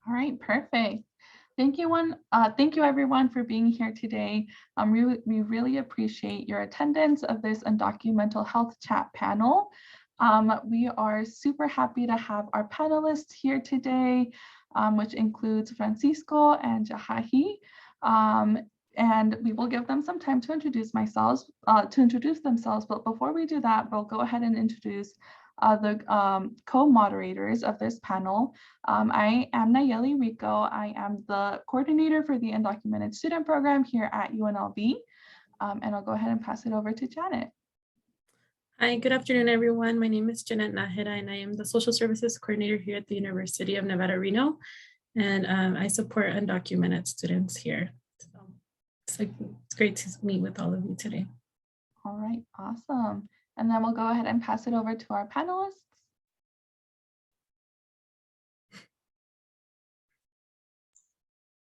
All right, perfect. Thank you everyone for being here today. We really appreciate your attendance of this Undocumented Health Chat panel. We are super happy to have our panelists here today, which includes Francisco and Jahahi. And we will give them some time to introduce themselves. But before we do that, we'll go ahead and introduce the co-moderators of this panel. I am Nayeli Rico. I am the coordinator for the Undocumented Student Program here at UNLV. And I'll go ahead and pass it over to Janet. Hi, good afternoon, everyone. My name is Janet Nahida, and I am the Social Services Coordinator here at the University of Nevada, Reno. And I support undocumented students here. So it's great to meet with all of you today. All right, awesome. And then we'll go ahead and pass it over to our panelists.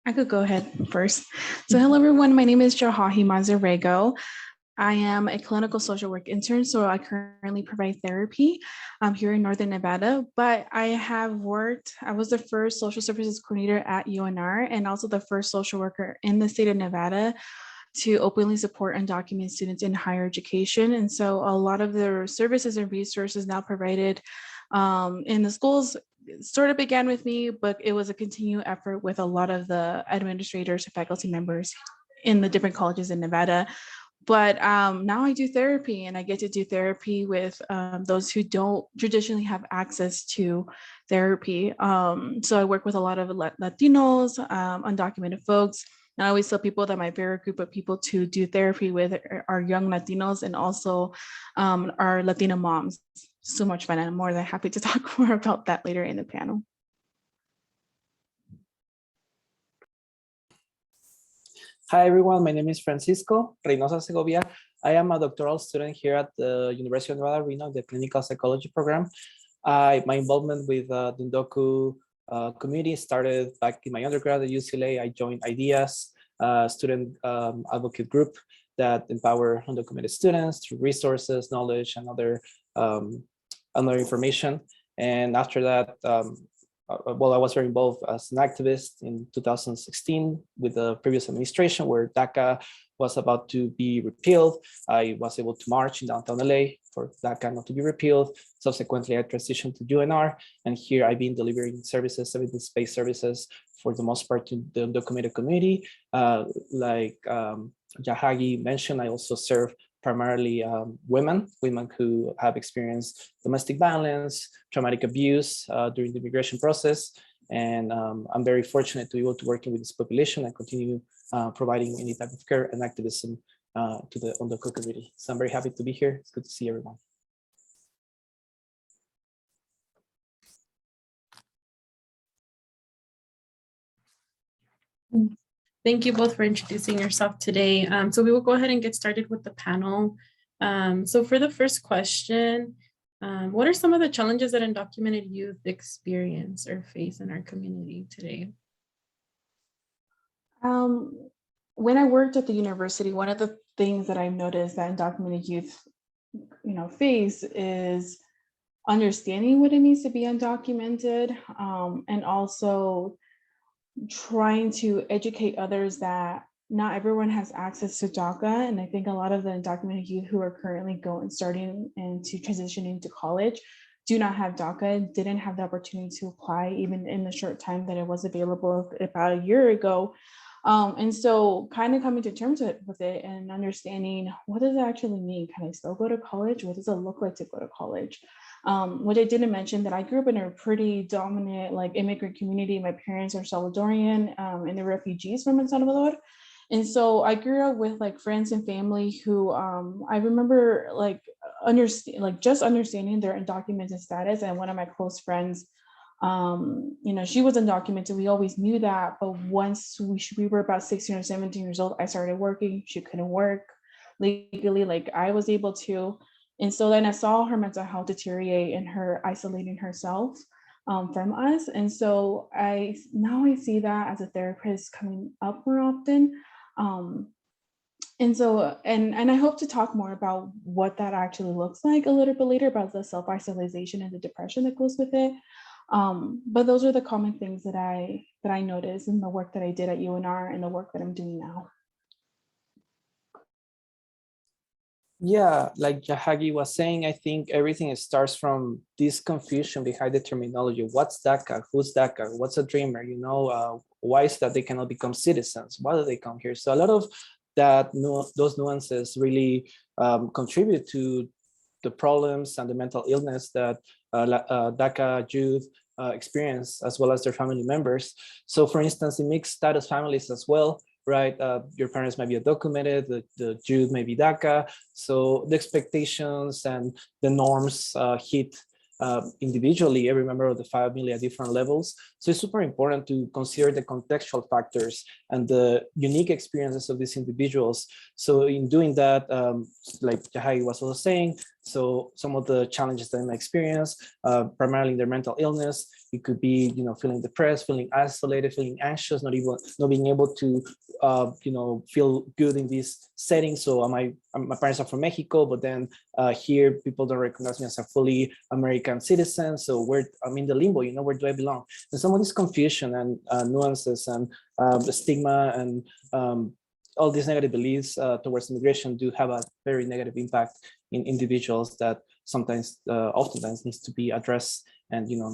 I could go ahead first. So hello, everyone. My name is Jahahi Mazarego. I am a clinical social work intern, so I currently provide therapy here in Northern Nevada, but I was the first social services coordinator at UNR and also the first social worker in the state of Nevada to openly support undocumented students in higher education. And so a lot of the services and resources now provided in the schools sort of began with me, but it was a continued effort with a lot of the administrators and faculty members in the different colleges in Nevada. But now I do therapy, and I get to do therapy with those who don't traditionally have access to therapy. So I work with a lot of Latinos, undocumented folks. And I always tell people that my favorite group of people to do therapy with are young Latinos and also our Latina moms. So much fun, and I'm more than happy to talk more about that later in the panel. Hi everyone, my name is Francisco Reynosa Segovia. I am a doctoral student here at the University of Nevada, Reno, the clinical psychology program. My involvement with the Undocu community started back in my undergrad at UCLA. I joined IDEAS, student advocate group that empower undocumented students through resources, knowledge, and other information. And after that, I was very involved as an activist in 2016 with the previous administration where DACA was about to be repealed. I was able to march in downtown LA for DACA not to be repealed. Subsequently, I transitioned to UNR, and here I've been delivering services, evidence-based services for the most part to the undocumented community. Like Jahagi mentioned, I also serve primarily women who have experienced domestic violence, traumatic abuse during the immigration process. And I'm very fortunate to be able to work with this population and continue providing any type of care and activism to the Undocu community. So I'm very happy to be here. It's good to see everyone. Thank you both for introducing yourself today. So we will go ahead and get started with the panel. So for the first question, what are some of the challenges that undocumented youth experience or face in our community today? When I worked at the university, one of the things that I've noticed that undocumented youth, face is understanding what it means to be undocumented, and also trying to educate others that not everyone has access to DACA. And I think a lot of the undocumented youth who are currently starting and to transition into college do not have DACA, didn't have the opportunity to apply even in the short time that it was available about a year ago. And so kind of coming to terms with it and understanding, what does it actually mean? Can I still go to college? What does it look like to go to college? Which I didn't mention that I grew up in a pretty dominant immigrant community. My parents are Salvadorian and they're refugees from El Salvador. And so I grew up with friends and family who I remember just understanding their undocumented status. And one of my close friends, she was undocumented. We always knew that. But once we were about 16 or 17 years old, I started working. She couldn't work legally like I was able to. And so then I saw her mental health deteriorate and her isolating herself from us. And so now I see that as a therapist coming up more often. And so, and I hope to talk more about what that actually looks like a little bit later, about the self-isolation and the depression that goes with it. But those are the common things that I noticed in the work that I did at UNR and the work that I'm doing now. Yeah, like Jahagi was saying, I think everything starts from this confusion behind the terminology. What's DACA? Who's DACA? What's a dreamer? You know, why is that they cannot become citizens? Why do they come here? So a lot of those nuances really contribute to the problems and the mental illness that DACA youth experience, as well as their family members. So for instance, in mixed status families as well, right? Your parents might be undocumented, the youth may be DACA. So the expectations and the norms hit individually every member of the family at different levels. So it's super important to consider the contextual factors and the unique experiences of these individuals. So in doing that, like Jahai was also saying, so some of the challenges that I experience, primarily their mental illness, it could be, you know, feeling depressed, feeling isolated, feeling anxious, not being able to, you know, feel good in this setting. So my parents are from Mexico, but then here people don't recognize me as a fully American citizen. So I'm in the limbo, you know, where do I belong? And some of this confusion and nuances and the stigma and all these negative beliefs towards immigration do have a very negative impact in individuals that sometimes, oftentimes needs to be addressed, and, you know,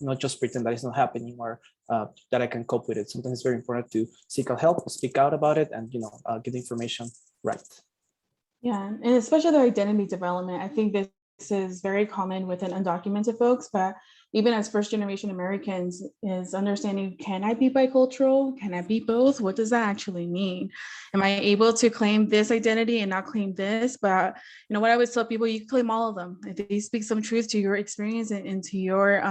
not just pretend that it's not happening or that I can cope with it. Sometimes it's very important to seek out help, speak out about it, and, you know, get the information right. Yeah, and especially the identity development. I think this is very common within undocumented folks, but even as first generation Americans, is understanding, can I be bicultural? Can I be both? What does that actually mean? Am I able to claim this identity and not claim this? But, you know, what I would tell people, you can claim all of them. If they speak some truth to your experience and to your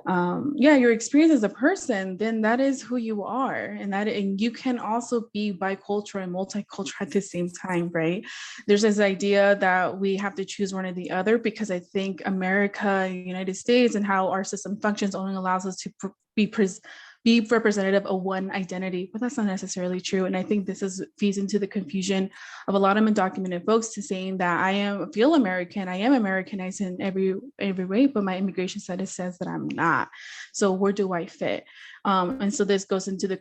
your experience as a person, then that is who you are. And you can also be bicultural and multicultural at the same time, right? There's this idea that we have to choose one or the other, because I think America, United States, and how our system functions only allows us to be representative of one identity, but that's not necessarily true. And I think this feeds into the confusion of a lot of undocumented folks to saying that I feel American, I am Americanized in every way, but my immigration status says that I'm not. So where do I fit? And so this goes into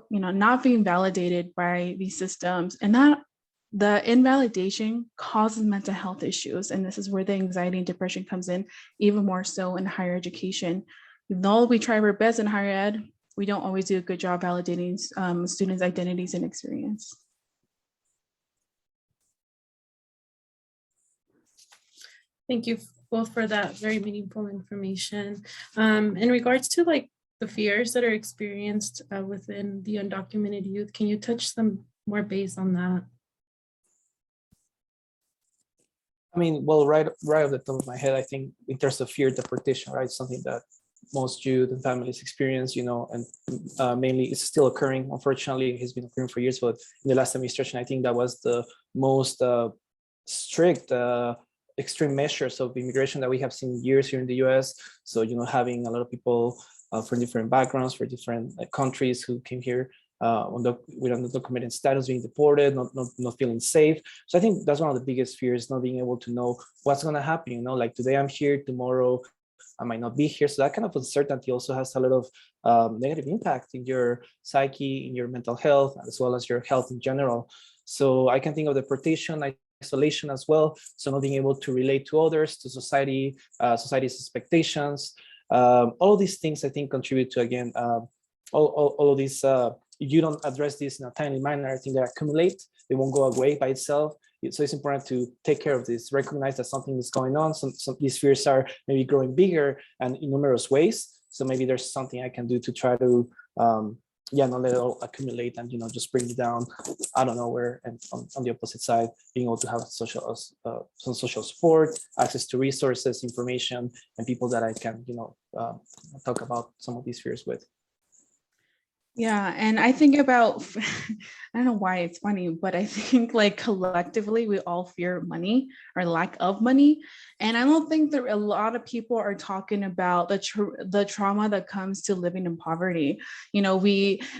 not being validated by these systems, and that the invalidation causes mental health issues. And this is where the anxiety and depression comes in, even more so in higher education. Though we try our best in higher ed, we don't always do a good job validating students' identities and experience. Thank you both for that very meaningful information. In regards to like the fears that are experienced within the undocumented youth, can you touch some more base on that? I mean, well, right off the top of my head, I think in terms of fear deportation, right, something that most youth and families experience, you know, and mainly it's still occurring. Unfortunately, it's been occurring for years, but in the last administration, I think that was the most strict, extreme measures of immigration that we have seen years here in the US. So, you know, having a lot of people from different backgrounds, for different countries who came here with undocumented status, being deported, not feeling safe. So I think that's one of the biggest fears, not being able to know what's going to happen. You know, like today I'm here, tomorrow I might not be here. So that kind of uncertainty also has a lot of negative impact in your psyche, in your mental health, as well as your health in general. So I can think of deportation, isolation as well. So not being able to relate to others, to society, society's expectations. All of these things I think contribute to, again, all of these, you don't address this in a timely manner, I think they accumulate, they won't go away by itself. So it's important to take care of this, recognize that something is going on. Some these fears are maybe growing bigger and in numerous ways. So maybe there's something I can do to try to, not let it all accumulate and, you know, just bring it down out of nowhere. And on the opposite side, being able to have some social support, access to resources, information, and people that I can, you know, talk about some of these fears with. Yeah, and I think about, I don't know why it's funny, but I think like collectively we all fear money or lack of money. And I don't think that a lot of people are talking about the trauma that comes to living in poverty. You know,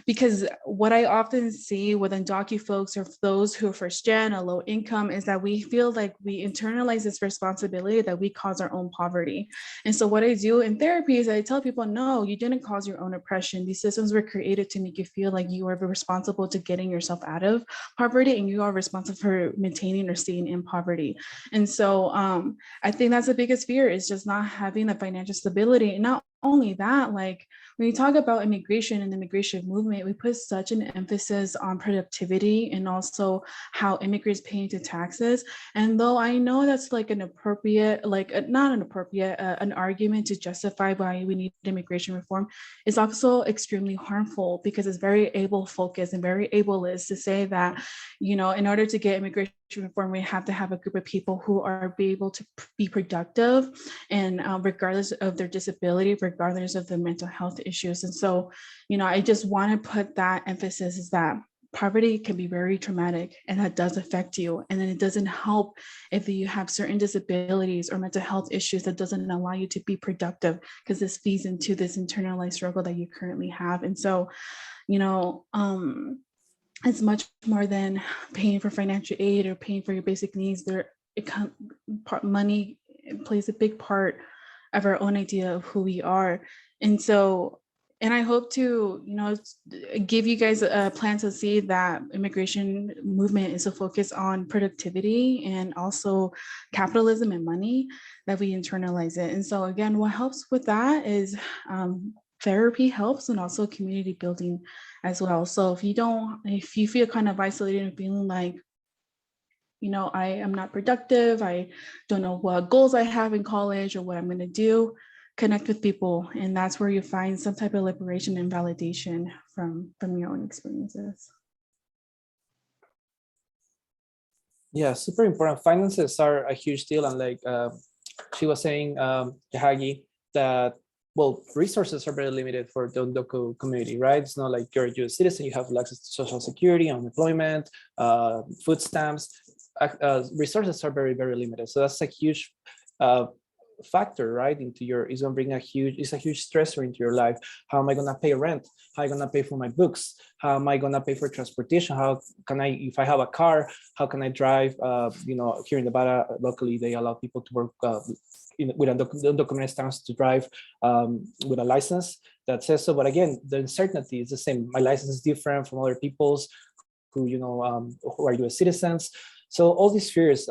because what I often see with undocumented folks or those who are first gen or low income is that we feel like we internalize this responsibility that we cause our own poverty. And so what I do in therapy is I tell people, no, you didn't cause your own oppression. These systems were created to make you feel like you are responsible to getting yourself out of poverty, and you are responsible for maintaining or staying in poverty. And so I think that's the biggest fear, is just not having the financial stability. And not only that, like when you talk about immigration and the immigration movement, we put such an emphasis on productivity and also how immigrants pay into taxes. And though I know that's like an appropriate, like not an appropriate, an argument to justify why we need immigration reform, is also extremely harmful, because it's very able focused and very ableist to say that, you know, in order to get immigration reform, we have to have a group of people who are be able to be productive, and regardless of their disability, regardless of their mental health issues. And so, you know, I just want to put that emphasis, is that poverty can be very traumatic, and that does affect you. And then it doesn't help if you have certain disabilities or mental health issues that doesn't allow you to be productive, because this feeds into this internalized struggle that you currently have. And so, you know, it's much more than paying for financial aid or paying for your basic needs. Money plays a big part of our own idea of who we are. And so, and I hope to, you know, give you guys a plan to see that immigration movement is a focus on productivity and also capitalism and money, that we internalize it. And so again, what helps with that is therapy helps, and also community building as well. So if you feel kind of isolated and feeling like, you know, I am not productive, I don't know what goals I have in college or what I'm going to do, connect with people. And that's where you find some type of liberation and validation from your own experiences. Yeah, super important. Finances are a huge deal. And like she was saying, Jahagi, that, well, resources are very limited for the undocumented community, right? It's not like you're a US citizen, you have access to social security, unemployment, food stamps. Resources are very, very limited. So that's a huge factor, right, into your, it's gonna bring it's a huge stressor into your life. How am I gonna pay rent? How am I gonna pay for my books? How am I gonna pay for transportation? How can I, if I have a car, how can I drive? You know, here in Nevada, locally, they allow people to work with undocumented status to drive with a license that says so. But again, the uncertainty is the same. My license is different from other people's who, you know, who are US citizens. So all these fears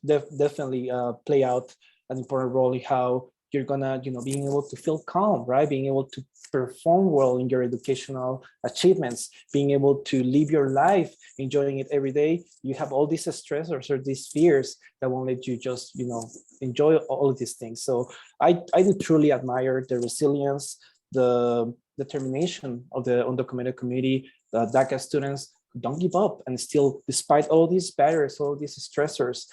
definitely play out an important role in how you're gonna, you know, being able to feel calm, right? Being able to perform well in your educational achievements, being able to live your life, enjoying it every day. You have all these stressors or these fears that won't let you just, you know, enjoy all of these things. So I do truly admire the resilience, the determination of the undocumented community, the DACA students who don't give up, and still, despite all these barriers, all these stressors,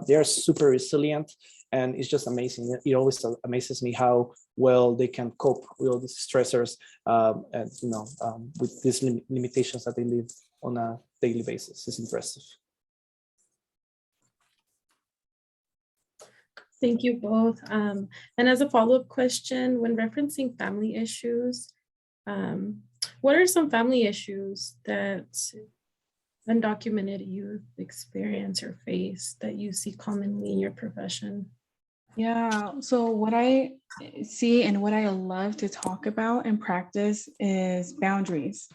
they are super resilient. And it's just amazing. It always amazes me how well they can cope with all these stressors and, you know, with these limitations that they live on a daily basis. It's impressive. Thank you both. And as a follow-up question, when referencing family issues, what are some family issues that undocumented youth experience or face that you see commonly in your profession? Yeah, so what I see and what I love to talk about and practice is boundaries,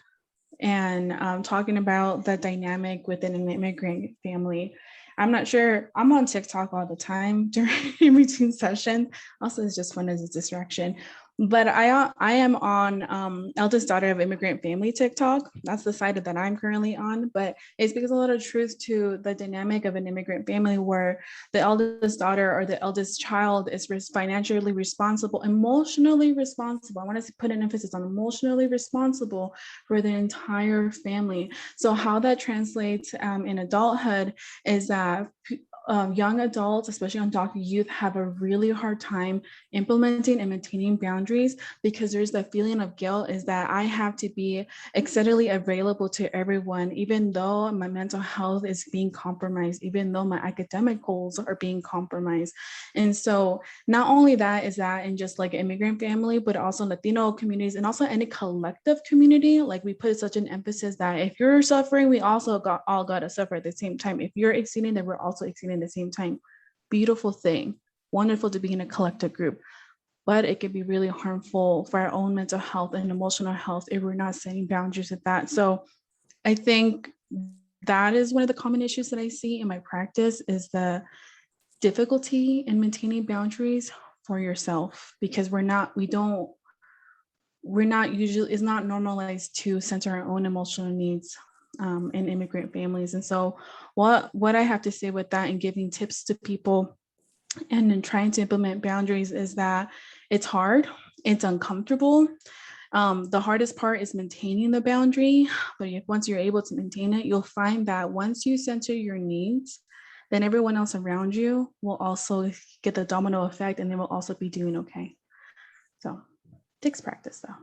and talking about the dynamic within an immigrant family. I'm not sure, I'm on TikTok all the time during in between session. Also, it's just fun as a distraction. But I am on eldest daughter of immigrant family TikTok. That's the side that I'm currently on. But it speaks a lot of truth to the dynamic of an immigrant family, where the eldest daughter or the eldest child is financially responsible, emotionally responsible. I want to put an emphasis on emotionally responsible for the entire family. So how that translates in adulthood is that young adults, especially undocumented youth, have a really hard time implementing and maintaining boundaries because there's the feeling of guilt is that I have to be excessively available to everyone, even though my mental health is being compromised, even though my academic goals are being compromised. And so not only that is that in just like immigrant family, but also Latino communities and also any collective community, like we put such an emphasis that if you're suffering, we also all got to suffer at the same time. If you're exceeding, then we're also exceeding at the same time. Beautiful thing, wonderful to be in a collective group, but it can be really harmful for our own mental health and emotional health if we're not setting boundaries with that. So I think that is one of the common issues that I see in my practice is the difficulty in maintaining boundaries for yourself, because it's not normalized to center our own emotional needs in immigrant families. And so what I have to say with that and giving tips to people and then trying to implement boundaries is that it's hard, it's uncomfortable. The hardest part is maintaining the boundary, but once you're able to maintain it, you'll find that once you center your needs, then everyone else around you will also get the domino effect and they will also be doing okay. So it takes practice though.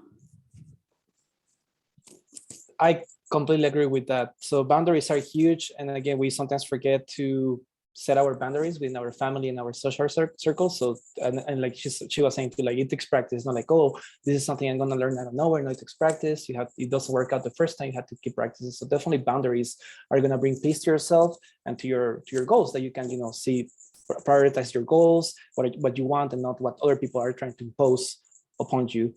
I completely agree with that. So boundaries are huge. And again, we sometimes forget to set our boundaries within our family and our social circles. So, and like she was saying too, like it takes practice. It's not like, oh, this is something I'm going to learn out of nowhere. No, it takes practice. It doesn't work out the first time. You have to keep practicing. So definitely boundaries are going to bring peace to yourself and to your goals that you can, see, prioritize your goals, what you want and not what other people are trying to impose upon you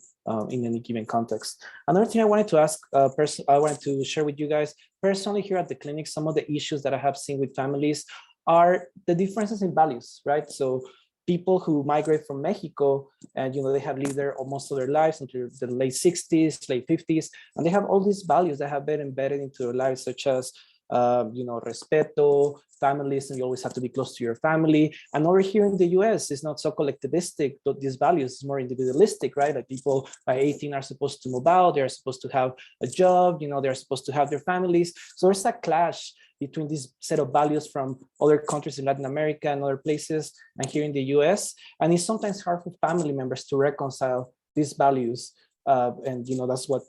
in any given context. Another thing I wanted to ask, I wanted to share with you guys personally here at the clinic, some of the issues that I have seen with families are the differences in values, right? So people who migrate from Mexico and, they have lived there most of their lives until the late 60s, late 50s, and they have all these values that have been embedded into their lives, such as, respeto, families, and you always have to be close to your family. And over here in the US, it's not so collectivistic, but these values is more individualistic, right? Like people by 18 are supposed to move out, they're supposed to have a job, they're supposed to have their families. So there's a clash between this set of values from other countries in Latin America and other places and here in the US. And it's sometimes hard for family members to reconcile these values. And that's what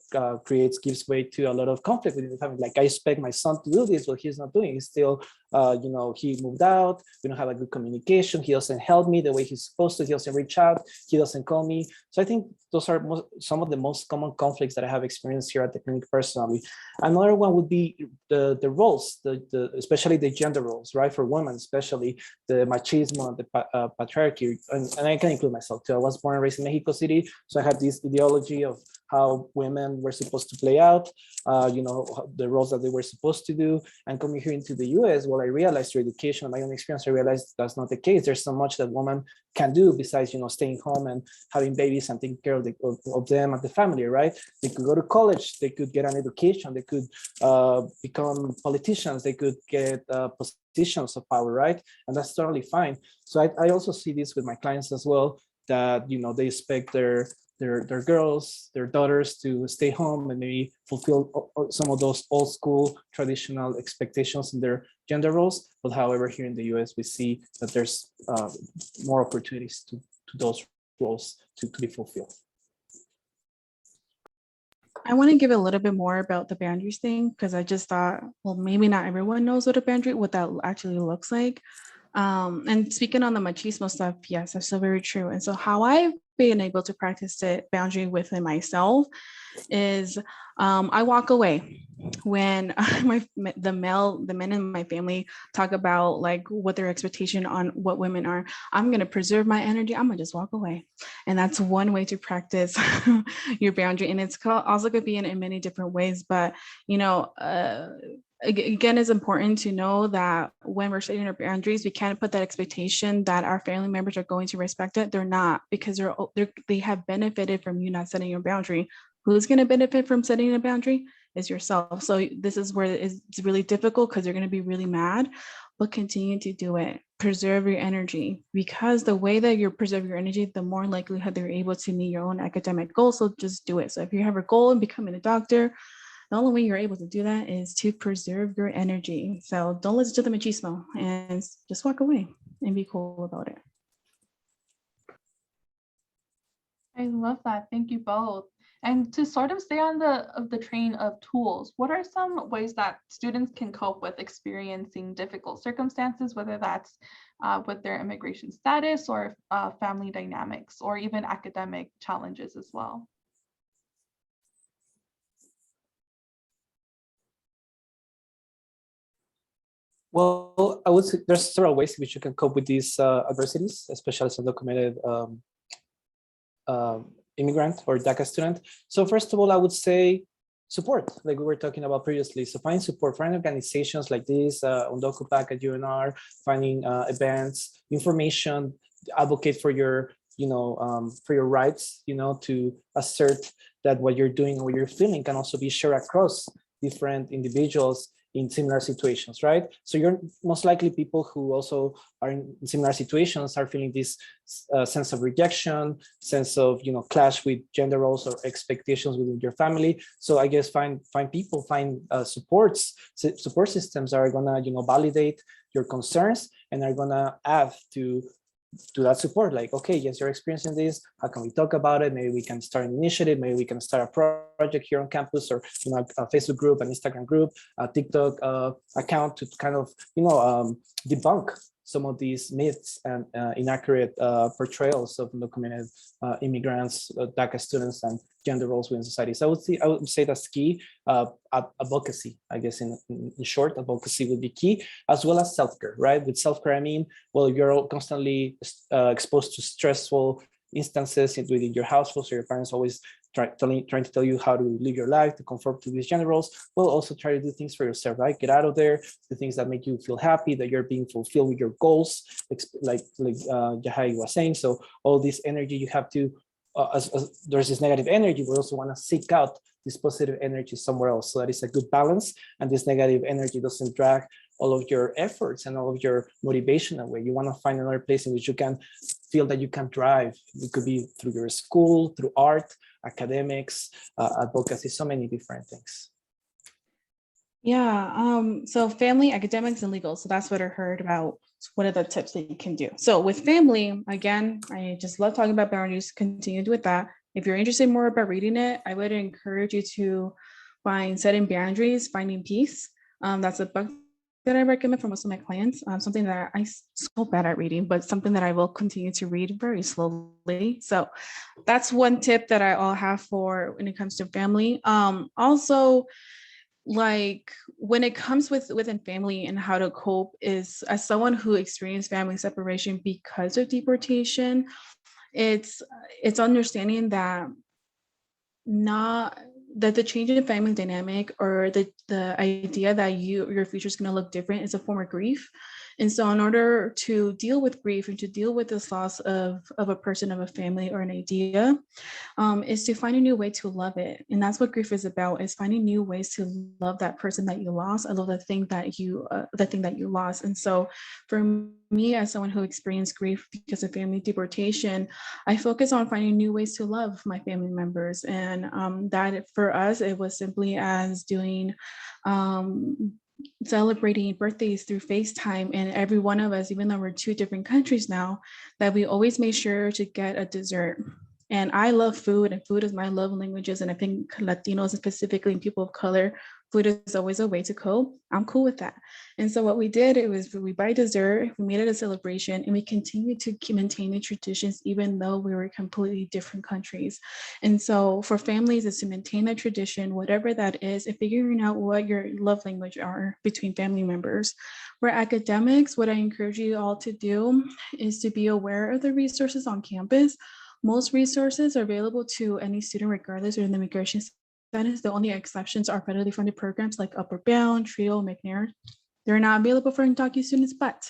gives way to a lot of conflict within the family. Like I expect my son to do this, but he's not doing. He's still, he moved out. We don't have a good communication. He doesn't help me the way he's supposed to. He doesn't reach out. He doesn't call me. So I think those are some of the most common conflicts that I have experienced here at the clinic personally. Another one would be the roles, especially the gender roles, right? For women, especially the machismo and the patriarchy, and I can include myself too. I was born and raised in Mexico City, so I had this ideology of how women were supposed to play out, the roles that they were supposed to do. And coming here into the US, well, I realized through education, my own experience, I realized that's not the case. There's so much that women can do besides, staying home and having babies and taking care of them and the family, right? They could go to college, they could get an education, they could become politicians, they could get positions of power, right? And that's totally fine. So I also see this with my clients as well, that, they expect their girls, their daughters to stay home and maybe fulfill some of those old school traditional expectations in their gender roles. But however, here in the US, we see that there's more opportunities to those roles to be fulfilled. I want to give a little bit more about the boundaries thing, because I just thought, well, maybe not everyone knows what that actually looks like. And speaking on the machismo stuff, yes, that's so very true. And so how I've been able to practice the boundary within myself is I walk away when the men in my family talk about like what their expectation on what women are. I'm going to preserve my energy. I'm going to just walk away. And that's one way to practice your boundary. And it's also going to be in many different ways. But, again, it's important to know that when we're setting our boundaries, we can't put that expectation that our family members are going to respect it. They're not, because they have benefited from you not setting your boundary. Who's going to benefit from setting a boundary is yourself. So this is where it's really difficult, because you're going to be really mad, but continue to do it. Preserve your energy, because the way that you preserve your energy, the more likelihood that you're able to meet your own academic goals. So just do it. So if you have a goal in becoming a doctor, the only way you're able to do that is to preserve your energy. So don't listen to the machismo and just walk away and be cool about it. I love that. Thank you both. And to sort of stay on the train of tools, what are some ways that students can cope with experiencing difficult circumstances, whether that's with their immigration status or family dynamics, or even academic challenges as well? Well, I would say there's several ways in which you can cope with these adversities, especially as a undocumented immigrant or DACA student. So first of all, I would say support, like we were talking about previously. So find support, find organizations like this, Undocumented at UNR, finding events, information, advocate for your, for your rights, to assert that what you're doing or what you're feeling can also be shared across different individuals in similar situations, right? So you're most likely people who also are in similar situations are feeling this sense of rejection, sense of, clash with gender roles or expectations within your family. So I guess find people, find support systems that are gonna, validate your concerns and are gonna add to that support. Like, okay, yes, you're experiencing this. How can we talk about it? Maybe we can start an initiative. Maybe we can start a project here on campus, or a Facebook group, an Instagram group, a TikTok account to kind of debunk some of these myths and inaccurate portrayals of undocumented immigrants, DACA students, and gender roles within society. So I would say that's key. Advocacy, I guess, in short, advocacy would be key, as well as self-care, right? With self-care, I mean, well, you're constantly exposed to stressful instances within your household, so your parents always trying to tell you how to live your life, to conform to these gender roles. Well, also try to do things for yourself, right? Get out of there, the things that make you feel happy, that you're being fulfilled with your goals, like Yahai was saying. So all this energy you have to, as there's this negative energy, we also want to seek out this positive energy somewhere else. So that is a good balance, and this negative energy doesn't drag all of your efforts and all of your motivation away. You want to find another place in which you can feel that you can thrive. It could be through your school, through art, academics, advocacy, so many different things. Yeah, so family, academics, and legal. So that's what I heard about. What are the tips that you can do? So with family, again, I just love talking about boundaries. Continue with that. If you're interested more about reading it, I would encourage you to find Setting Boundaries, Finding Peace. That's a book that I recommend for most of my clients. Something that I'm so bad at reading, but something that I will continue to read very slowly. So that's one tip that I'll have for when it comes to family. Also, like when it comes within family and how to cope, is as someone who experienced family separation because of deportation, it's understanding that the change in family dynamic, or the idea that your future is going to look different, is a form of grief. And so in order to deal with grief and to deal with this loss of a person, of a family, or an idea, is to find a new way to love it. And that's what grief is about, is finding new ways to love that person that you lost. I love the thing that you lost. And so for me, as someone who experienced grief because of family deportation, I focus on finding new ways to love my family members. And that for us, it was simply as doing celebrating birthdays through FaceTime. And every one of us, even though we're 2 different countries now, that we always made sure to get a dessert. And I love food, and food is my love languages. And I think Latinos, specifically, and people of color, food is always a way to cope. I'm cool with that. And so what we did, it was we buy dessert, we made it a celebration, and we continued to maintain the traditions, even though we were completely different countries. And so for families, is to maintain that tradition, whatever that is, and figuring out what your love language are between family members. For academics, what I encourage you all to do is to be aware of the resources on campus. Most resources are available to any student, regardless of the immigration status. The only exceptions are federally funded programs like Upward Bound, TRIO, McNair. They're not available for undocumented students, but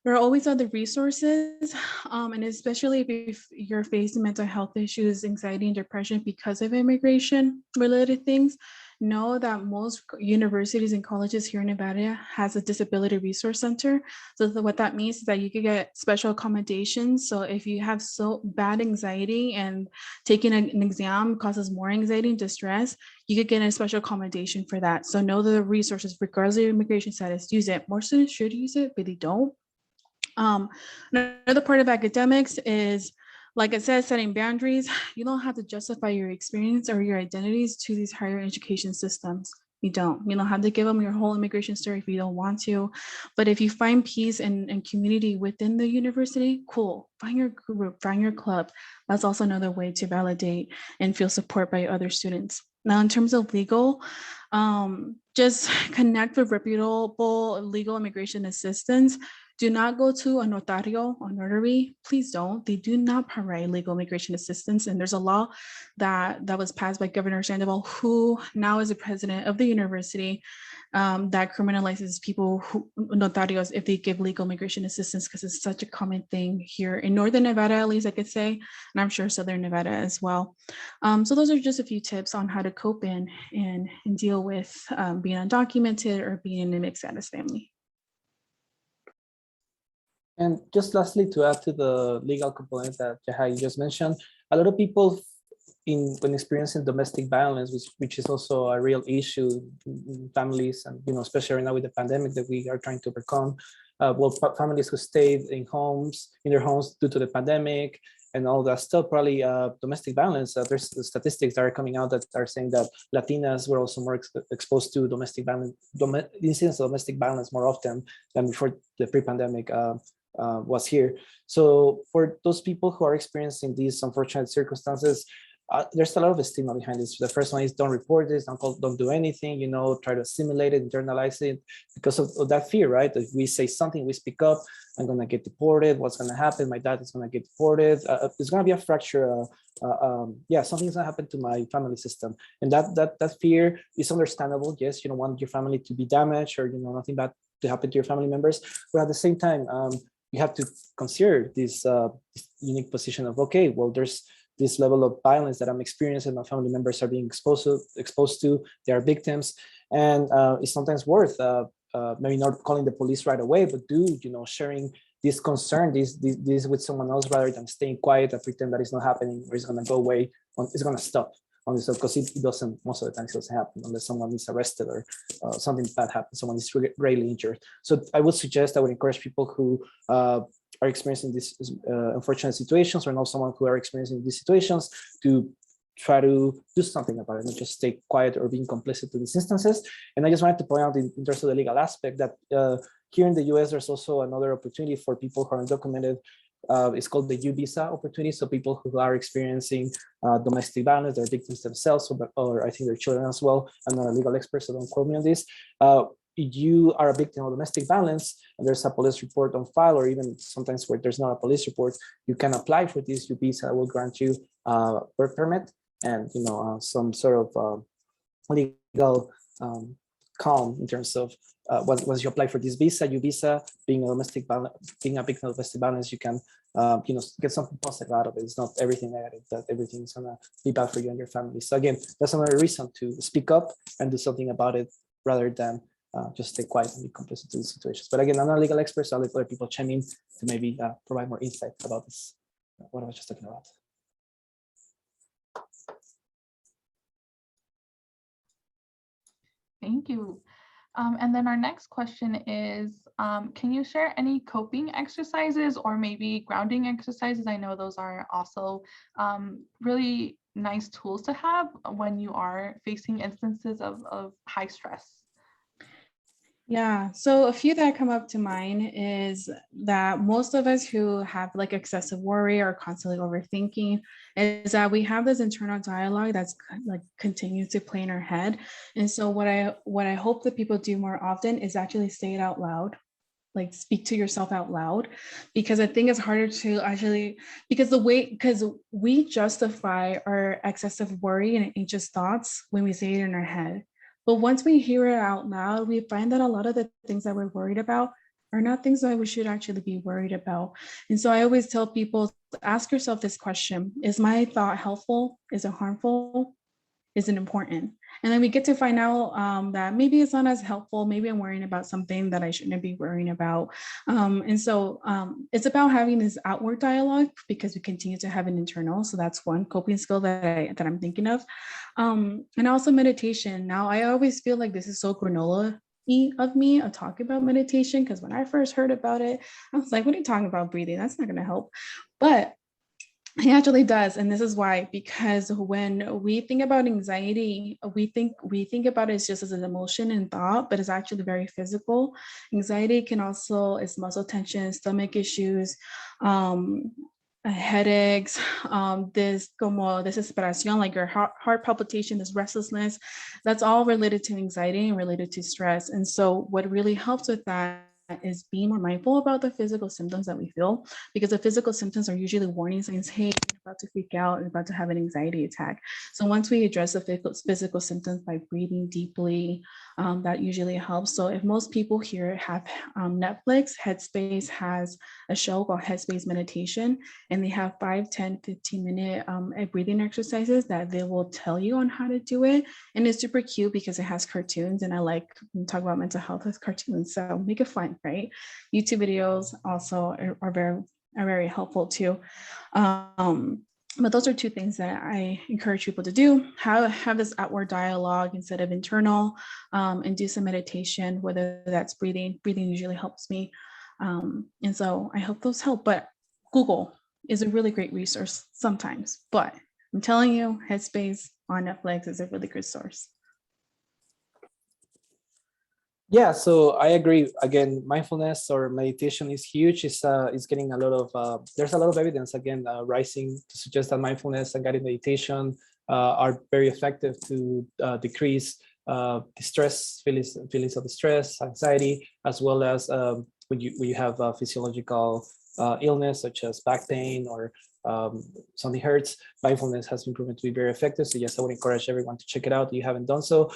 there are always other resources. And especially if you're facing mental health issues, anxiety, and depression because of immigration related things, know that most universities and colleges here in Nevada has a disability resource center. So what that means is that you could get special accommodations. So if you have so bad anxiety and taking an exam causes more anxiety and distress, you could get a special accommodation for that. So know the resources, regardless of your immigration status, use it. More students should use it, but they don't. Another part of academics is, like it says, setting boundaries. You don't have to justify your experience or your identities to these higher education systems. You don't have to give them your whole immigration story if you don't want to. But if you find peace and community within the university, cool. Find your group, find your club. That's also another way to validate and feel support by other students. Now, in terms of legal, just connect with reputable legal immigration assistance. Do not go to a notario or notary. Please don't. They do not provide legal immigration assistance. And there's a law that was passed by Governor Sandoval, who now is the president of the university, that criminalizes people notarios, if they give legal immigration assistance, because it's such a common thing here in Northern Nevada, at least I could say, and I'm sure Southern Nevada as well. So those are just a few tips on how to cope and deal with being undocumented or being in a mixed status family. And just lastly, to add to the legal component that Jahai just mentioned, a lot of people when experiencing domestic violence, which is also a real issue in families, and especially right now with the pandemic that we are trying to overcome. Families who stayed in their homes due to the pandemic and all that stuff, probably domestic violence. There's statistics that are coming out that are saying that Latinas were also more exposed to domestic violence, incidents of domestic violence more often than before the pre-pandemic was here. So for those people who are experiencing these unfortunate circumstances, there's a lot of stigma behind this. The first one is don't report this, don't do anything, try to assimilate it, internalize it, because of that fear, right? If we say something, we speak up, I'm gonna get deported, what's gonna happen? My dad is gonna get deported. There's gonna be a fracture. Something's gonna happen to my family system. And that fear is understandable. Yes, you don't want your family to be damaged or nothing bad to happen to your family members. But at the same time, you have to consider this unique position of, okay, well, there's this level of violence that I'm experiencing, my family members are being exposed to, they are victims. And it's sometimes worth maybe not calling the police right away, but sharing this concern, this with someone else, rather than staying quiet and pretend that it's not happening or it's gonna go away, it's gonna stop on this, because it doesn't, most of the time it doesn't happen unless someone is arrested or something bad happens, someone is greatly injured. So I would encourage people who are experiencing these unfortunate situations, or know someone who are experiencing these situations, to try to do something about it, not just stay quiet or being complicit to these instances. And I just wanted to point out in terms of the legal aspect that here in the US, there's also another opportunity for people who are undocumented. It's called the Ubisa Opportunity. So people who are experiencing domestic violence, they're victims themselves, or I think their children as well. I'm not a legal expert, so don't quote me on this. You are a victim of domestic violence and there's a police report on file, or even sometimes where there's not a police report, you can apply for this Ubisa that will grant you a work permit and some sort of legal calm in terms of once you apply for this visa, Ubisa, being a victim of domestic violence, you can get something positive out of it. It's not everything negative, that everything's gonna be bad for you and your family. So again, that's another reason to speak up and do something about it, rather than just stay quiet and be complicit to these situations. But again, I'm not a legal expert, so I'll let other people chime in to maybe provide more insight about this, what I was just talking about. Thank you. And then our next question is, can you share any coping exercises or maybe grounding exercises? I know those are also really nice tools to have when you are facing instances of high stress. Yeah, so a few that come up to mind is that most of us who have like excessive worry or constantly overthinking is that we have this internal dialogue that's like continues to play in our head. And so what I hope that people do more often is actually say it out loud, like speak to yourself out loud, because I think it's harder to actually, because we justify our excessive worry and anxious thoughts when we say it in our head. But once we hear it out loud, we find that a lot of the things that we're worried about are not things that we should actually be worried about. And so I always tell people, ask yourself this question: is my thought helpful? Is it harmful? isn't important. And then we get to find out that maybe it's not as helpful. Maybe I'm worrying about something that I shouldn't be worrying about. And so it's about having this outward dialogue because we continue to have an internal. So that's one coping skill that I'm thinking of. And also meditation. Now, I always feel like this is so granola of me of talking about meditation, because when I first heard about it, I was like, what are you talking about breathing? That's not going to help. But it actually does. And this is why, because when we think about anxiety, we think about it just as an emotion and thought, but it's actually very physical. Anxiety can also, it's muscle tension, stomach issues, headaches, this desesperación, like your heart palpitation, this restlessness, that's all related to anxiety and related to stress. And so what really helps with that is being more mindful about the physical symptoms that we feel, because the physical symptoms are usually warning signs, hey, you're about to freak out, you're about to have an anxiety attack. So once we address the physical symptoms by breathing deeply, that usually helps. So if most people here have Netflix, Headspace has a show called Headspace Meditation, and they have 5, 10, 15-minute breathing exercises that they will tell you on how to do it. And it's super cute because it has cartoons, and I like talk about mental health with cartoons, so make it fun, right? YouTube videos also are very helpful too. But those are two things that I encourage people to do. Have this outward dialogue instead of internal, and do some meditation, whether that's breathing. Breathing usually helps me. And so I hope those help. But Google is a really great resource sometimes. But I'm telling you, Headspace on Netflix is a really good source. Yeah, so I agree. Again, mindfulness or meditation is huge. It's getting a lot of, there's a lot of evidence, again, rising to suggest that mindfulness and guided meditation are very effective to decrease distress, feelings of distress, anxiety, as well as when you have a physiological illness such as back pain or something hurts. Mindfulness has been proven to be very effective. So yes, I would encourage everyone to check it out if you haven't done so.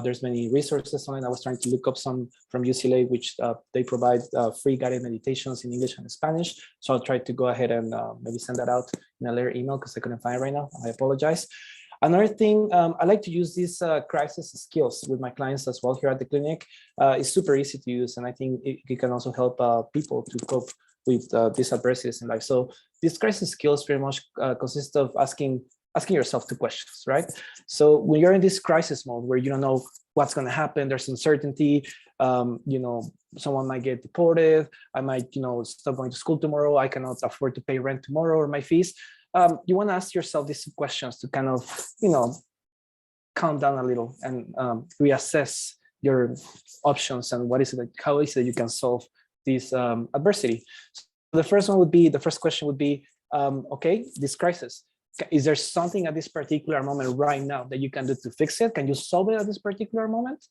There's many resources on it. I was trying to look up some from UCLA, which they provide free guided meditations in English and Spanish. So I'll try to go ahead and maybe send that out in a later email because I couldn't find it right now. I apologize. Another thing, I like to use these crisis skills with my clients as well here at the clinic. It's super easy to use, and I think it can also help people to cope with these adversities in life. So these crisis skills very much consist of asking yourself 2 questions, right? So when you're in this crisis mode where you don't know what's going to happen, there's uncertainty, someone might get deported, I might, stop going to school tomorrow, I cannot afford to pay rent tomorrow or my fees. You want to ask yourself these 2 questions to kind of, calm down a little and reassess your options and how is it that you can solve this adversity. So the first question would be, okay, this crisis, is there something at this particular moment right now that you can do to fix it? Can you solve it at this particular moment?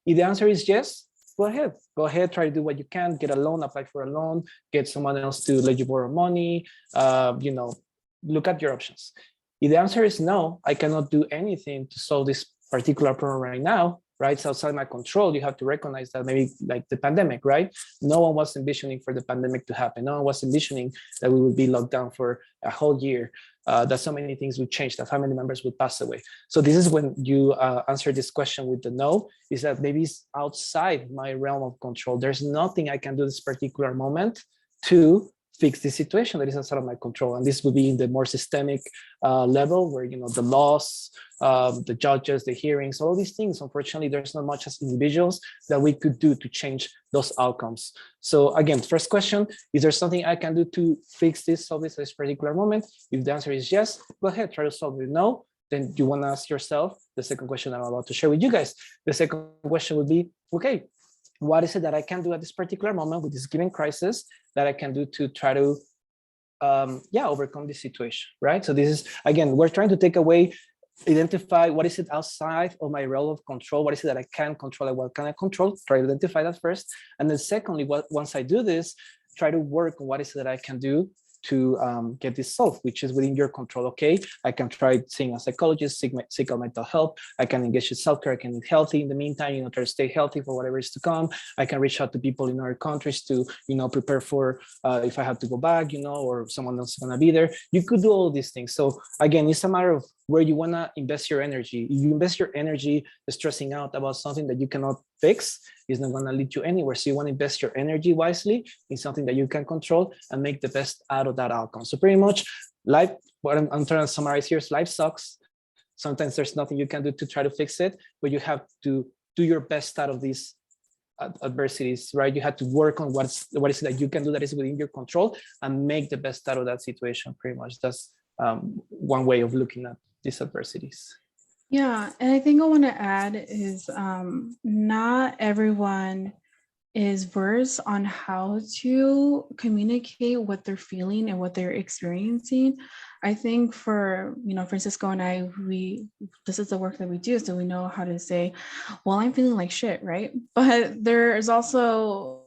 If the answer is yes, go ahead, try to do what you can, get a loan, apply for a loan, get someone else to let you borrow money, look at your options. If the answer is no, I cannot do anything to solve this particular problem right now, right? It's outside my control. You have to recognize that, maybe like the pandemic, right? No one was envisioning for the pandemic to happen. No one was envisioning that we would be locked down for a whole year, that so many things would change, that family members would pass away. So this is when you answer this question with the no, is that maybe it's outside my realm of control. There's nothing I can do this particular moment to fix the situation that is outside of my control. And this would be in the more systemic level where, the laws, the judges, the hearings, all these things, unfortunately, there's not much as individuals that we could do to change those outcomes. So again, first question, is there something I can do to fix this, solve this at this particular moment? If the answer is yes, go ahead, try to solve it. No, then you want to ask yourself the second question that I'm about to share with you guys. The second question would be, okay, what is it that I can do at this particular moment with this given crisis that I can do to try to overcome this situation, right? So this is, again, we're trying to identify what is it outside of my realm of control, what is it that I can control, and what can I control, try to identify that first. And then secondly, once I do this, try to work on what is it that I can do to get this solved, which is within your control. Okay, I can try seeing a psychologist, seek out mental health. I can engage in self-care. I can eat healthy in the meantime, try to stay healthy for whatever is to come. I can reach out to people in other countries to, prepare for if I have to go back, or someone else is gonna be there. You could do all these things. So again, it's a matter of where you wanna invest your energy. If you invest your energy stressing out about something that you cannot fix, it's not gonna lead you anywhere. So you wanna invest your energy wisely in something that you can control and make the best out of that outcome. So pretty much life, what I'm trying to summarize here is life sucks. Sometimes there's nothing you can do to try to fix it, but you have to do your best out of these adversities, right? You have to work on what is it that you can do that is within your control and make the best out of that situation. Pretty much that's one way of looking at these adversities. Yeah, and I think I want to add is not everyone is versed on how to communicate what they're feeling and what they're experiencing. I think for, Francisco and I, this is the work that we do, so we know how to say, well, I'm feeling like shit, right? But there's also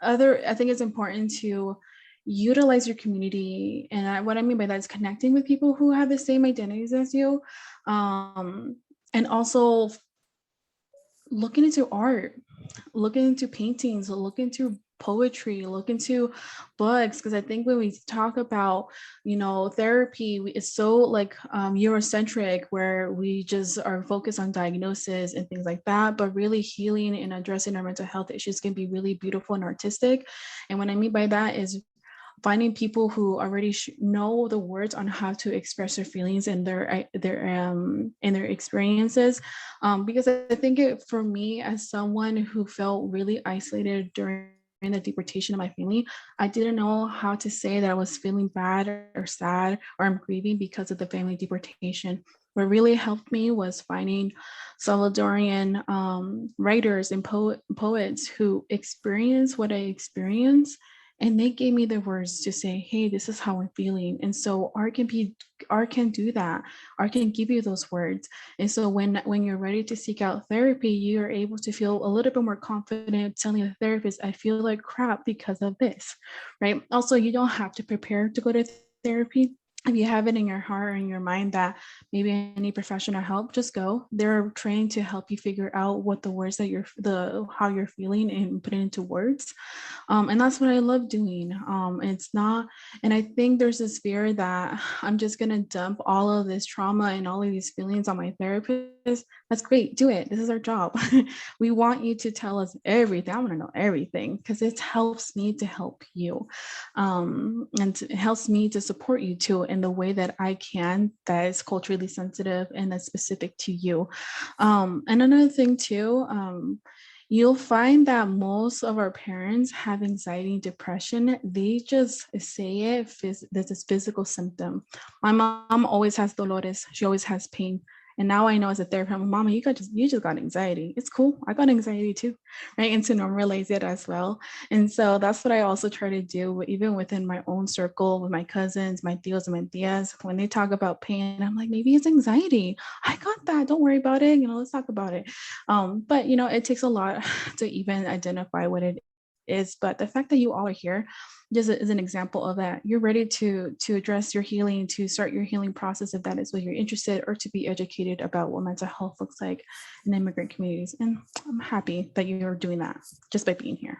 I think it's important to utilize your community. And what I mean by that is connecting with people who have the same identities as you. And also looking into art, looking into paintings, look into poetry, look into books, because I think when we talk about, therapy, it's so like Eurocentric, where we just are focused on diagnosis and things like that, but really healing and addressing our mental health issues can be really beautiful and artistic. And what I mean by that is finding people who already know the words on how to express their feelings and their experiences, because I think for me, as someone who felt really isolated during the deportation of my family, I didn't know how to say that I was feeling bad or sad or I'm grieving because of the family deportation. What really helped me was finding Salvadorian writers and poets who experienced what I experienced. And they gave me the words to say, hey, this is how I'm feeling. And so art can do that. Art can give you those words. And so when you're ready to seek out therapy, you are able to feel a little bit more confident telling the therapist, I feel like crap because of this, right? Also, you don't have to prepare to go to therapy. If you have it in your heart or in your mind that maybe I need professional help, just go. They're trained to help you figure out what the words that how you're feeling and put it into words. And that's what I love doing. And I think there's this fear that I'm just gonna dump all of this trauma and all of these feelings on my therapist. That's great, do it. This is our job. We want you to tell us everything. I want to know everything because it helps me to help you. And it helps me to support you too in the way that I can, that is culturally sensitive and that's specific to you. And another thing too, you'll find that most of our parents have anxiety and depression. They just say it, there's this physical symptom. My mom always has dolores. She always has pain. And now I know as a therapist, Mama, you just got anxiety. It's cool. I got anxiety too, right? And to normalize it as well. And so that's what I also try to do, even within my own circle with my cousins, my tios and my tias. When they talk about pain, I'm like, maybe it's anxiety. I got that. Don't worry about it. Let's talk about it. But it takes a lot to even identify what it is. But the fact that you all are here just is an example of that. You're ready to address your healing, to start your healing process if that is what you're interested, or to be educated about what mental health looks like in immigrant communities. And I'm happy that you're doing that just by being here.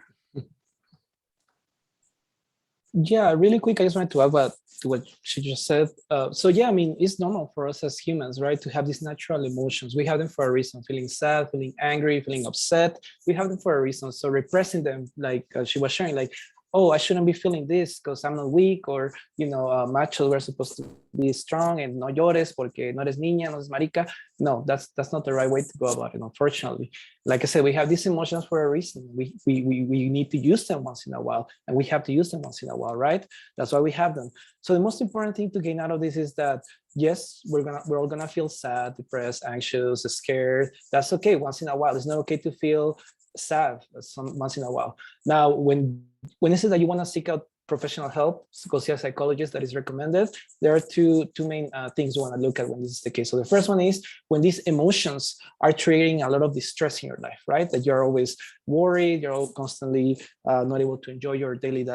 Yeah, really quick, I just wanted to add to what she just said. So yeah, I mean, it's normal for us as humans, right, to have these natural emotions. We have them for a reason, feeling sad, feeling angry, feeling upset. We have them for a reason. So repressing them, like she was sharing, like, oh, I shouldn't be feeling this because I'm not weak, or, machos, we're supposed to be strong and no llores porque no eres niña, no eres marica. No, that's not the right way to go about it, unfortunately. Like I said, we have these emotions for a reason. We need to use them once in a while, and we have to use them once in a while, right? That's why we have them. So the most important thing to gain out of this is that, yes, we're all gonna feel sad, depressed, anxious, scared. That's okay once in a while. It's not okay to feel sad once in a while. Now, when it says that you want to seek out professional help, go see a psychologist, that is recommended. There are two main things you want to look at when this is the case. So the first one is when these emotions are triggering a lot of distress in your life, right? That you're always worried, you're all constantly not able to enjoy your daily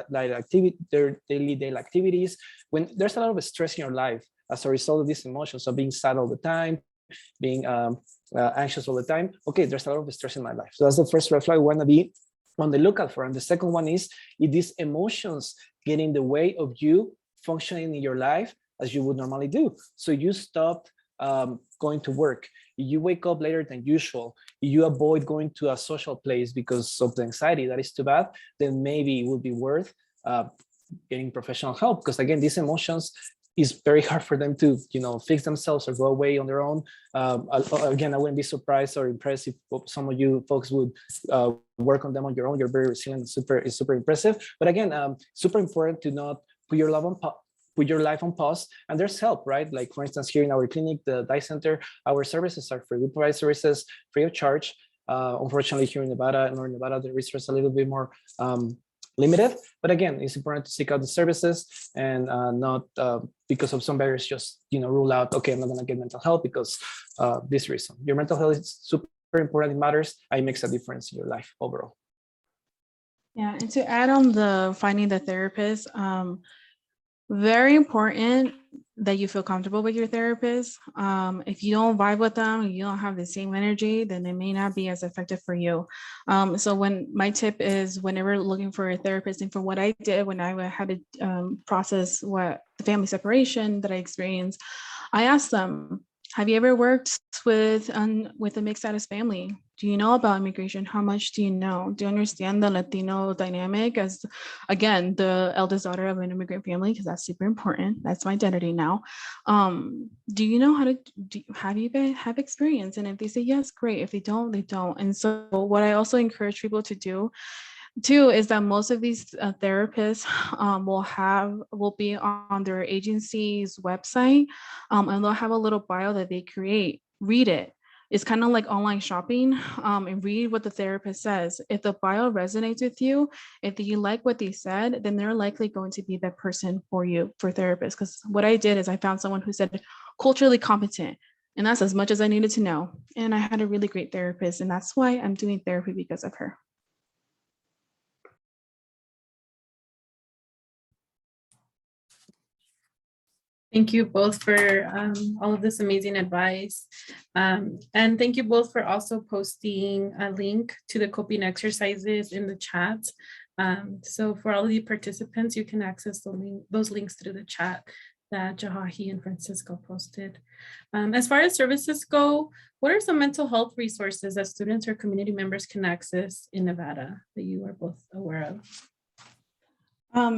activities. When there's a lot of stress in your life as a result of these emotions, so being sad all the time, being anxious all the time, okay, there's a lot of stress in my life. So that's the first red flag we want to be on the lookout for. And the second one is if these emotions get in the way of you functioning in your life as you would normally do. So you stopped going to work, you wake up later than usual, you avoid going to a social place because of the anxiety, that is too bad, then maybe it would be worth getting professional help. Because again, these emotions, is very hard for them to, fix themselves or go away on their own. Again, I wouldn't be surprised or impressed if some of you folks would work on them on your own. You're very resilient. It's super impressive. But again, super important to not put your life on pause. And there's help, right? Like for instance, here in our clinic, the Dye Center, our services are free. We provide services free of charge. Unfortunately, here in Northern Nevada, the resource is a little bit more limited, but again, it's important to seek out the services and not because of some barriers just rule out, okay, I'm not going to get mental health because this reason. Your mental health is super important. It matters. It makes a difference in your life overall. Yeah, and to add on the finding the therapist, very important that you feel comfortable with your therapist. If you don't vibe with them, you don't have the same energy, then it may not be as effective for you. So when my tip is whenever looking for a therapist, and for what I did when I had to process what the family separation that I experienced, I asked them, have you ever worked with a mixed status family? Do you know about immigration? How much do you know? Do you understand the Latino dynamic as, again, the eldest daughter of an immigrant family? Because that's super important. That's my identity now. Do you know how to, have you have experience? And if they say yes, great. If they don't, they don't. And so what I also encourage people to do too is that most of these therapists will be on their agency's website, and they'll have a little bio that they create. Read it. It's kind of like online shopping, and read what the therapist says. If the bio resonates with you, if you like what they said, then they're likely going to be the person for you for therapist. Because what I did is I found someone who said culturally competent, and that's as much as I needed to know. And I had a really great therapist, and that's why I'm doing therapy, because of her. Thank you both for all of this amazing advice. And thank you both for also posting a link to the coping exercises in the chat. So for all of the participants, you can access those links through the chat that Jahahi and Francisco posted. As far as services go, what are some mental health resources that students or community members can access in Nevada that you are both aware of?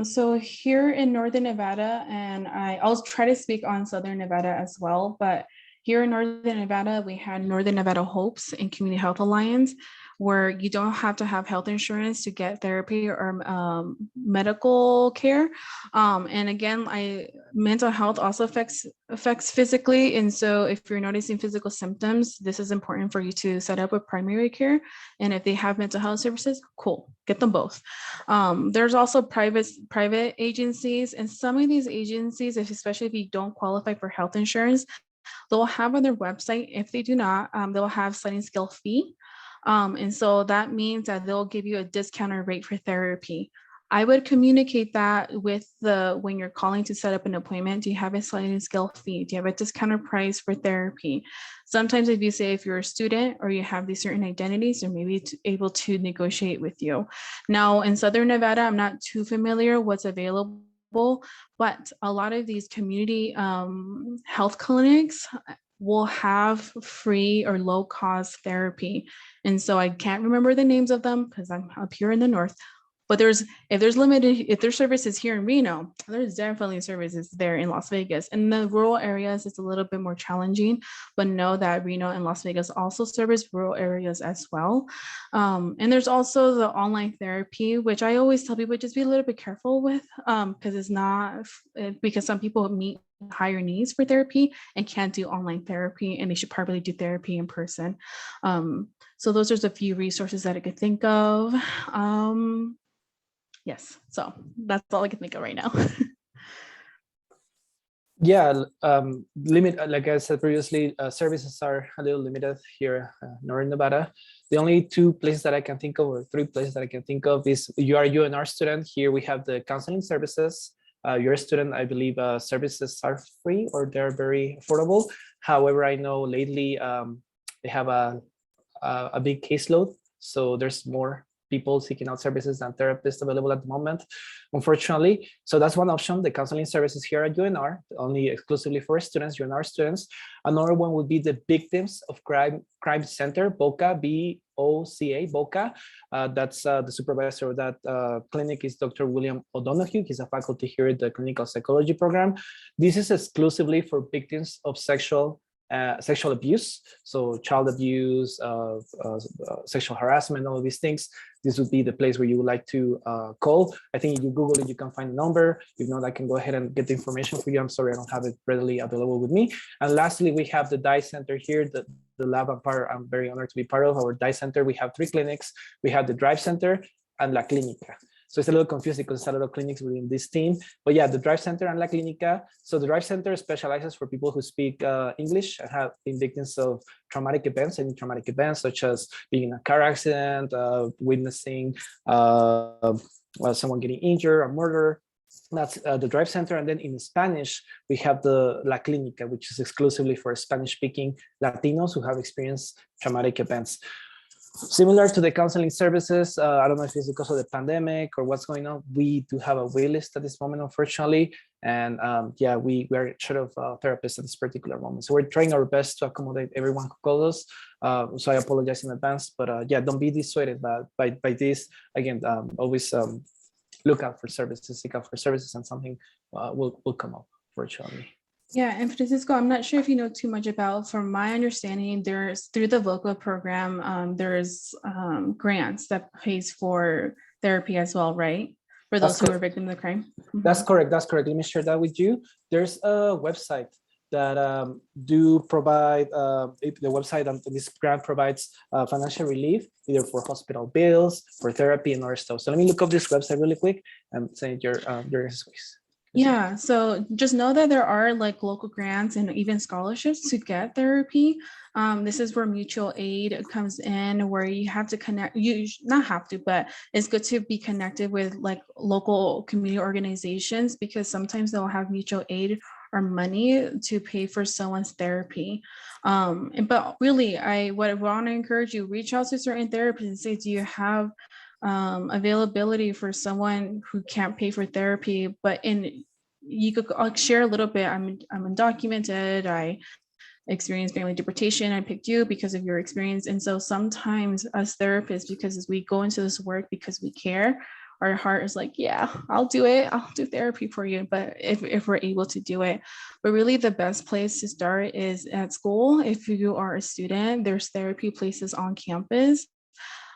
So here in Northern Nevada, and I'll try to speak on Southern Nevada as well, but here in Northern Nevada, we had Northern Nevada Hopes and Community Health Alliance, where you don't have to have health insurance to get therapy or medical care. And again, mental health also affects physically. And so if you're noticing physical symptoms, this is important for you to set up with primary care. And if they have mental health services, cool, get them both. There's also private agencies, and some of these agencies, especially if you don't qualify for health insurance, they'll have on their website, if they do not, they'll have sliding scale fee. And so that means that they'll give you a discounted rate for therapy. I would communicate that when you're calling to set up an appointment. Do you have a sliding scale fee? Do you have a discounted price for therapy? Sometimes if you say if you're a student or you have these certain identities, they're maybe able to negotiate with you. Now in Southern Nevada, I'm not too familiar what's available, but a lot of these community health clinics will have free or low cost therapy. And so I can't remember the names of them because I'm up here in the north. But if there's services here in Reno, there's definitely services there in Las Vegas. In the rural areas, it's a little bit more challenging, but know that Reno and Las Vegas also service rural areas as well. And there's also the online therapy, which I always tell people just be a little bit careful with, because some people meet higher needs for therapy and can't do online therapy, and they should probably do therapy in person. So those are just a few resources that I could think of. Yes, so that's all I can think of right now. Yeah, like I said previously, services are a little limited here in Northern Nevada. The only two places that I can think of, or three places that I can think of, is you are a UNR student. Here we have the counseling services. You're a student, I believe services are free or they're very affordable. However, I know lately they have a big caseload, so there's more people seeking out services than therapists available at the moment, unfortunately. So that's one option, the counseling services here at UNR, only exclusively for students, UNR students. Another one would be the Victims of Crime Center, BOCA, B-O-C-A, BOCA. That's the supervisor of that clinic is Dr. William O'Donoghue. He's a faculty here at the clinical psychology program. This is exclusively for victims of sexual abuse, so child abuse, sexual harassment, all of these things. This would be the place where you would like to call. I think if you Google it, you can find a number. If not, I can go ahead and get the information for you. I'm sorry, I don't have it readily available with me. And lastly, we have the DICE Center here, the lab I'm very honored to be part of. Our DICE Center, we have 3 clinics. We have the Drive Center and La Clinica. So it's a little confusing because it's a lot of clinics within this team. But yeah, the Drive Center and La Clinica. So the Drive Center specializes for people who speak English and have been victims of traumatic events, any traumatic events, such as being in a car accident, witnessing someone getting injured or murder. That's the Drive Center. And then in Spanish, we have the La Clinica, which is exclusively for Spanish-speaking Latinos who have experienced traumatic events. Similar to the counseling services, I don't know if it's because of the pandemic or what's going on, we do have a wait list at this moment, unfortunately. And yeah, we are short of therapists at this particular moment. So we're trying our best to accommodate everyone who calls us. So I apologize in advance, but yeah, don't be dissuaded by this. Again, always look out for services, seek out for services, and something will come up virtually. Yeah, and Francisco, I'm not sure if you know too much about, from my understanding, there's through the VOCA program, there's grants that pays for therapy as well, right? For those who are victims of crime. That's correct. That's correct. Let me share that with you. There's a website that do provide, the website and this grant provides financial relief, either for hospital bills, for therapy, and other stuff. So let me look up this website really quick and send your space. Yeah, so just know that there are like local grants and even scholarships to get therapy. This is where mutual aid comes in, where you have to connect, you not have to, but it's good to be connected with like local community organizations, because sometimes they'll have mutual aid or money to pay for someone's therapy. But really, I want to encourage you, reach out to certain therapists and say, do you have availability for someone who can't pay for therapy? But you could share a little bit. I'm undocumented. I experienced family deportation. I picked you because of your experience. And so sometimes as therapists, because as we go into this work because we care, our heart is like, yeah, I'll do it. I'll do therapy for you. But if we're able to do it, but really the best place to start is at school. If you are a student, there's therapy places on campus.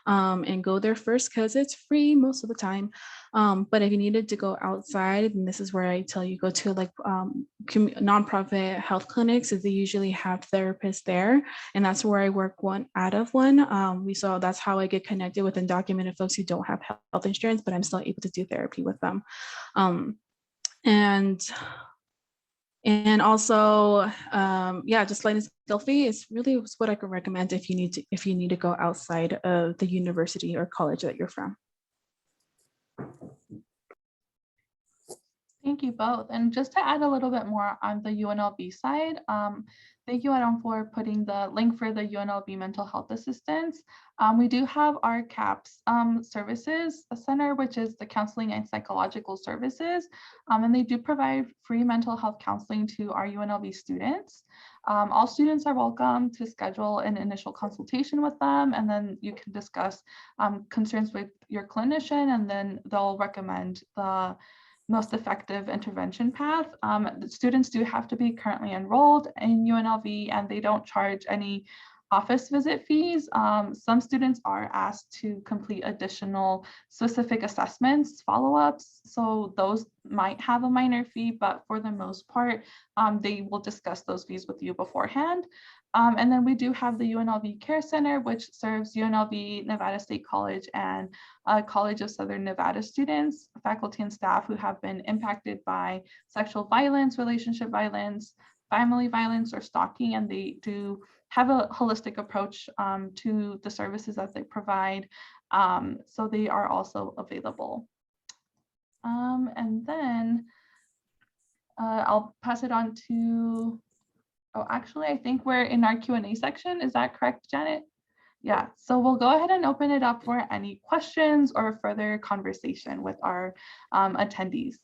And go there first because it's free most of the time. But if you needed to go outside, and this is where I tell you, go to like nonprofit health clinics, as they usually have therapists there. And that's where I work out of one. That's how I get connected with undocumented folks who don't have health insurance, but I'm still able to do therapy with them. And also, yeah, just sliding scale fee is really what I could recommend if you need to go outside of the university or college that you're from. Thank you both. And just to add a little bit more on the UNLV side, thank you, Adam, for putting the link for the UNLV mental health assistance. We do have our CAPS services center, which is the counseling and psychological services. And they do provide free mental health counseling to our UNLV students. All students are welcome to schedule an initial consultation with them, and then you can discuss concerns with your clinician, and then they'll recommend the most effective intervention path. The students do have to be currently enrolled in UNLV, and they don't charge any office visit fees. Some students are asked to complete additional specific assessments, follow-ups, so those might have a minor fee, but for the most part, they will discuss those fees with you beforehand. And then we do have the UNLV Care Center, which serves UNLV, Nevada State College, and College of Southern Nevada students, faculty and staff who have been impacted by sexual violence, relationship violence, family violence, or stalking, and they do have a holistic approach to the services that they provide. So they are also available. And then I'll pass it on to, oh, actually, I think we're in our Q&A section. Is that correct, Janet? Yeah, so we'll go ahead and open it up for any questions or further conversation with our attendees.